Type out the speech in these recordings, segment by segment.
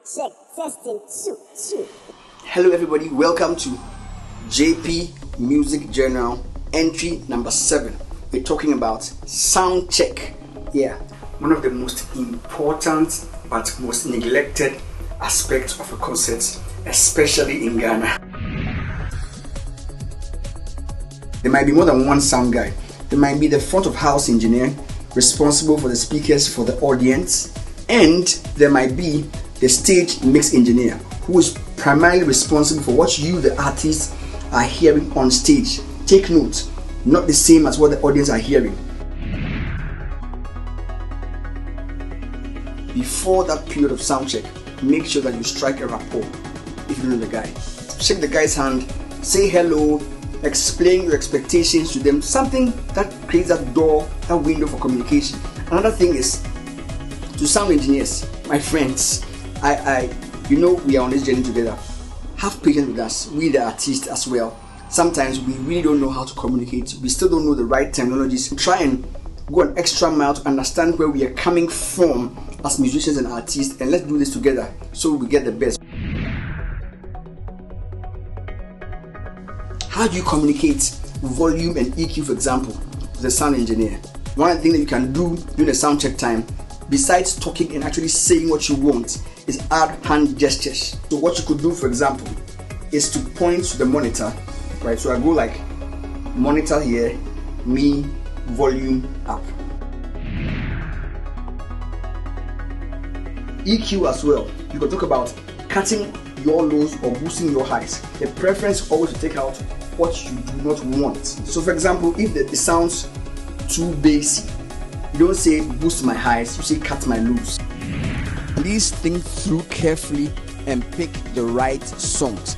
Check, testing, two. Hello everybody, welcome to JP Music Journal entry number 7. We're talking about sound check. Yeah, one of the most important but most neglected aspects of a concert, especially in Ghana. There might be more than one sound guy. There might be the front of house engineer responsible for the speakers for the audience, and there might be the stage mix engineer who is primarily responsible for what you, the artist, are hearing on stage. Take note, not the same as what the audience are hearing. Before that period of sound check, make sure that you strike a rapport if you know the guy. Shake the guy's hand, say hello, explain your expectations to them, something that creates that door, that window for communication. Another thing is, to sound engineers, my friends, we are on this journey together. Have patience with us, we the artists as well. Sometimes we really don't know how to communicate. We still don't know the right terminologies. Try and go an extra mile to understand where we are coming from as musicians and artists, and let's do this together so we get the best. How do you communicate volume and EQ, for example, to the sound engineer? One of the things that you can do during the sound check time, besides talking and actually saying what you want, is add hand gestures. So what you could do, for example, is to point to the monitor, right? So I go like monitor here, me, volume up. EQ as well. You can talk about cutting your lows or boosting your highs. The preference is always to take out what you do not want. So for example, if it sounds too bassy, you don't say boost my highs, you say cut my lows. Please think through carefully and pick the right songs.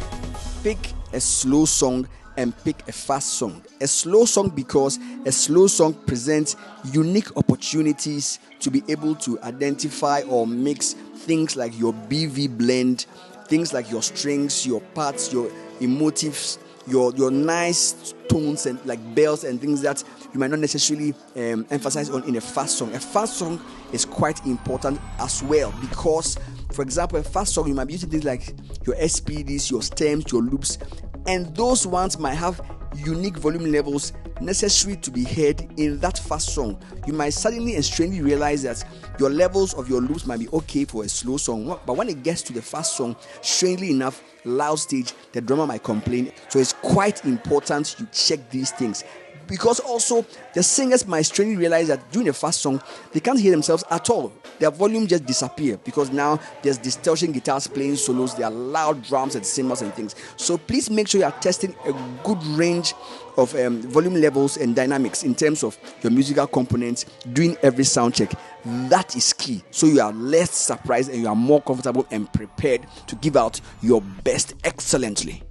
Pick a slow song and pick a fast song. A slow song because a slow song presents unique opportunities to be able to identify or mix things like your BV blend, things like your strings, your parts, your emotives, your nice tones and like bells and things that you might not necessarily emphasize on in a fast song. A fast song is quite important as well because, for example, a fast song you might be using things like your SPDs, your stems, your loops, and those ones might have unique volume levels necessary to be heard in that fast song. You might suddenly and strangely realize that your levels of your loops might be okay for a slow song, but when it gets to the fast song, strangely enough, loud stage, the drummer might complain. So it's quite important you check these things, because also the singers might strangely realize that during a fast song they can't hear themselves at all. Their volume just disappear because now there's distortion guitars playing solos, there are loud drums and cymbals and things. So please make sure you are testing a good range of volume levels and dynamics in terms of your musical components during every sound check. That is key, so you are less surprised and you are more comfortable and prepared to give out your best excellently.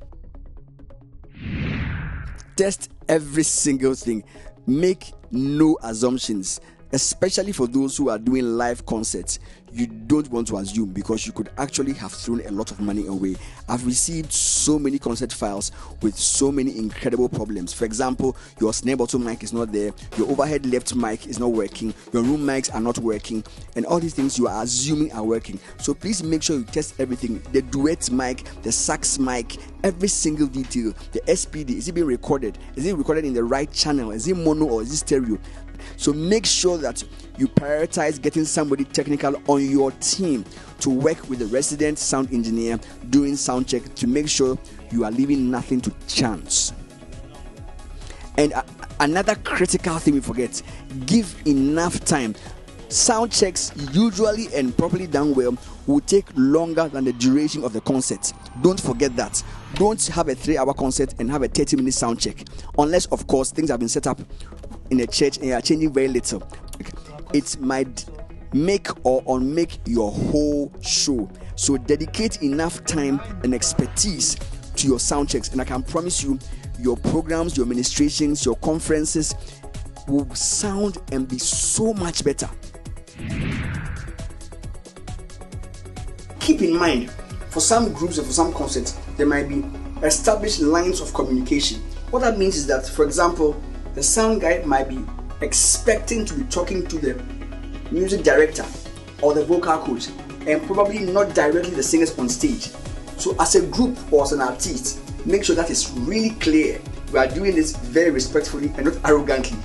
Test every single thing. Make no assumptions, especially for those who are doing live concerts. You don't want to assume because you could actually have thrown a lot of money away. I've received so many concert files with so many incredible problems. For example, your snare bottom mic is not there, your overhead left mic is not working, your room mics are not working, and all these things you are assuming are working. So please make sure you test everything. The duet mic, the sax mic, every single detail. The SPD, is it being recorded? Is it recorded in the right channel? Is it mono or is it stereo? So make sure that you prioritize getting somebody technical on your team to work with the resident sound engineer during sound check to make sure you are leaving nothing to chance. And another critical thing we forget, give enough time. Sound checks, usually and properly done well, will take longer than the duration of the concert. Don't forget that. Don't have a 3-hour concert and have a 30-minute sound check, unless of course things have been set up in a church and you are changing very little. It might make or unmake your whole show. So dedicate enough time and expertise to your sound checks, and I can promise you your programs, your ministrations, your conferences will sound and be so much better. Keep in mind, for some groups and for some concerts, there might be established lines of communication. What that means is that, for example, the sound guy might be expecting to be talking to the music director or the vocal coach, and probably not directly the singers on stage. So as a group or as an artist, make sure that is really clear. We are doing this very respectfully and not arrogantly.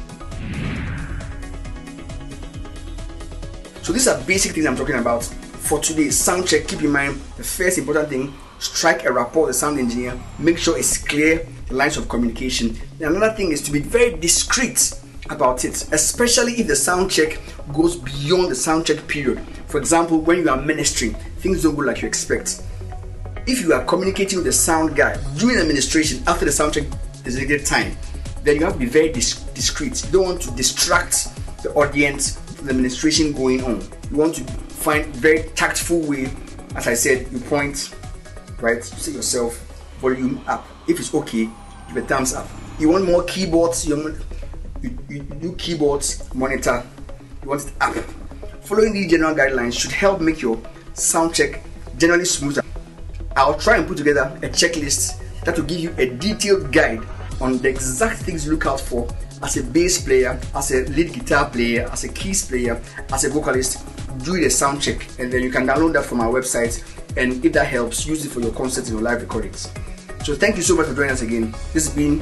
So these are basic things I'm talking about for today's sound check. Keep in mind the first important thing: strike a rapport with the sound engineer. Make sure it's clear, the lines of communication. And another thing is to be very discreet about it, especially if the sound check goes beyond the sound check period. For example, when you are ministering, things don't go like you expect. If you are communicating with the sound guy during administration after the sound check designated time, then you have to be very discreet. You don't want to distract the audience from the administration going on. You want to find very tactful way. As I said, you point, right? Say yourself, volume up. If it's okay, give a thumbs up. You want more keyboards, you do keyboards, monitor, you want it up. Following these general guidelines should help make your sound check generally smoother. I'll try and put together a checklist that will give you a detailed guide on the exact things you look out for as a bass player, as a lead guitar player, as a keys player, as a vocalist during the sound check. And then you can download that from our website, and if that helps, use it for your concerts and your live recordings. So thank you so much for joining us again. This has been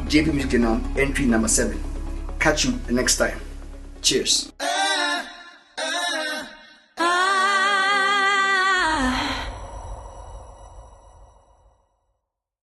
JP Music Journal entry number 7. Catch you the next time. Cheers.